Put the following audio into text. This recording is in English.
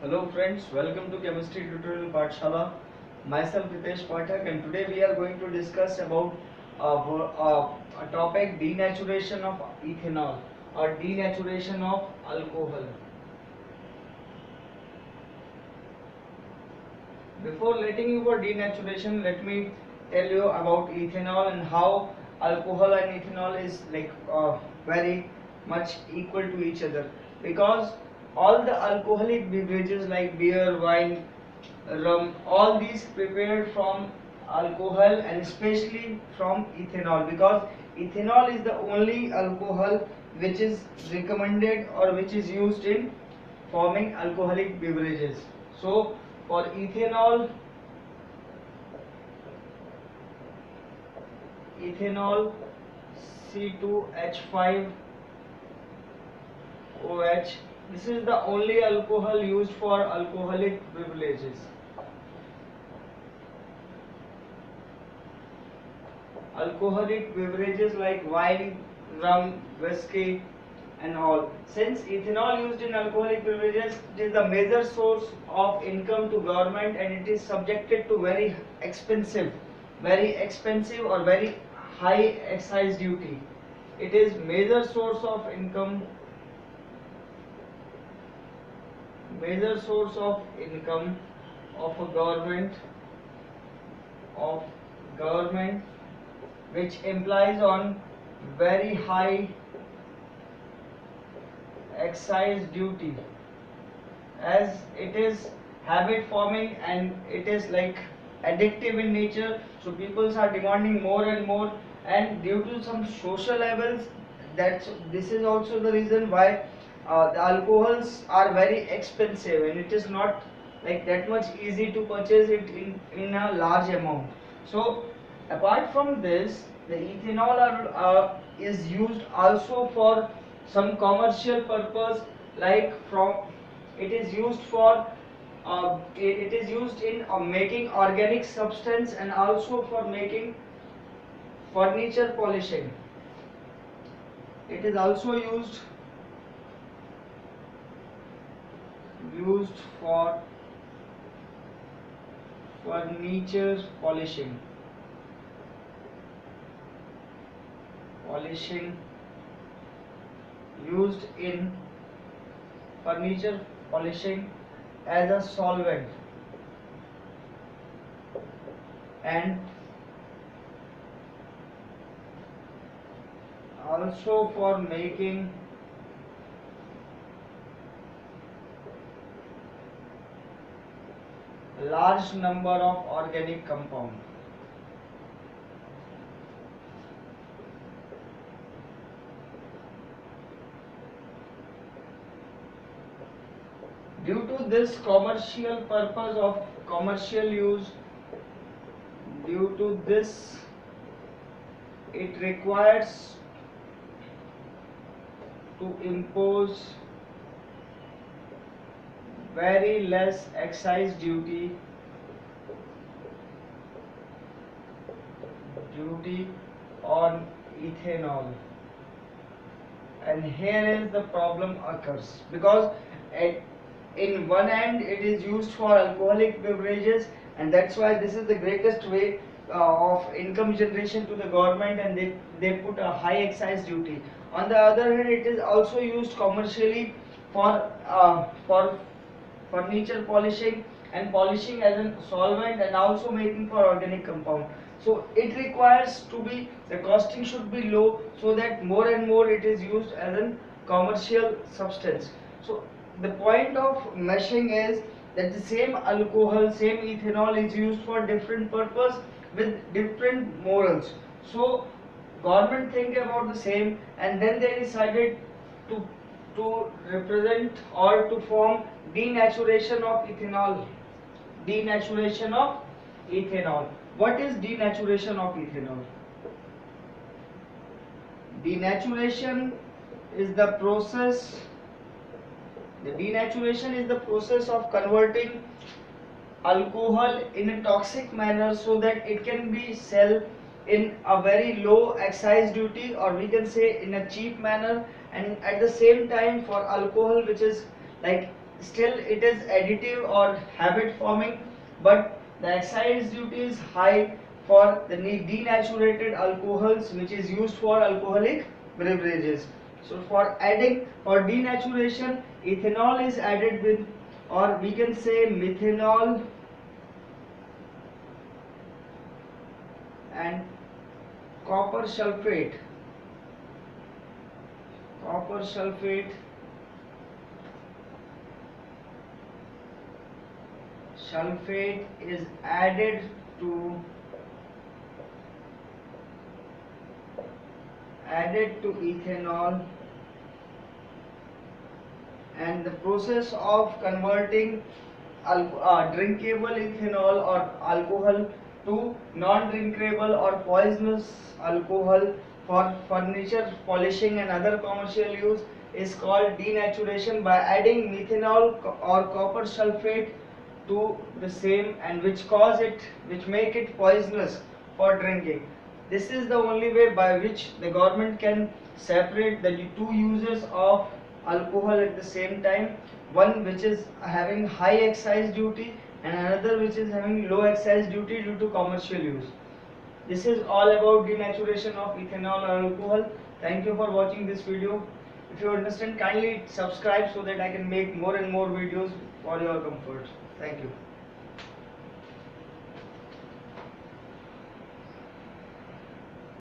Hello friends, welcome to Chemistry Tutorial Pathshala. Myself Ritesh Pathak, and today we are going to discuss about a topic, denaturation of ethanol or denaturation of alcohol. Before letting you for denaturation, let me tell you about ethanol and how alcohol and ethanol is very much equal to each other, because all the alcoholic beverages like beer, wine, rum, all these prepared from alcohol and especially from ethanol, because ethanol is the only alcohol which is recommended or which is used in forming alcoholic beverages. So for ethanol C2H5OH, this is the only alcohol used for alcoholic beverages. Alcoholic beverages like wine, rum, whiskey and all. Since ethanol used in alcoholic beverages, it is the major source of income to government and it is subjected to very expensive or very high excise duty. It is major source of income of a government which implies on very high excise duty, as it is habit forming and it is like addictive in nature, so people are demanding more and more, and due to some social levels, this is also the reason why the alcohols are very expensive and it is not like that much easy to purchase it in a large amount. So apart from this, the ethanol is used also for some commercial purpose, like it is used for it is used in making organic substance and also for making furniture polishing. It is also used for furniture polishing used in furniture polishing as a solvent, and also for making a large number of organic compounds. Due to this commercial purpose of commercial use, due to this it requires to impose very less excise duty on ethanol, and here is the problem occurs, because in one end it is used for alcoholic beverages, and that's why this is the greatest way of income generation to the government, and they put a high excise duty. On the other hand, it is also used commercially for furniture polishing and polishing as a solvent and also making for organic compound. So it requires to be, the costing should be low, so that more and more it is used as a commercial substance. So the point of meshing is that the same alcohol, same ethanol is used for different purpose with different morals. So government think about the same, and then they decided to represent or to form denaturation of ethanol. Denaturation of ethanol. What is denaturation of ethanol? Denaturation is the process. The denaturation is the process of converting alcohol in a toxic manner so that it can be sold in a very low excise duty, or we can say in a cheap manner, and at the same time for alcohol which is like still it is additive or habit forming, but the excise duty is high for the denatured alcohols, which is used for alcoholic beverages. So for adding, for denaturation, ethanol is added with, or we can say methanol and copper sulfate. Copper sulfate is added to ethanol, and the process of converting drinkable ethanol or alcohol to non-drinkable or poisonous alcohol for furniture polishing and other commercial use is called denaturation, by adding methanol or copper sulfate to the same, and which make it poisonous for drinking. This is the only way by which the government can separate the two uses of alcohol at the same time, one which is having high excise duty and another which is having low excise duty due to commercial use. This is all about denaturation of ethanol or alcohol. Thank you for watching this video. If you understand, kindly subscribe so that I can make more and more videos for your comfort. Thank you.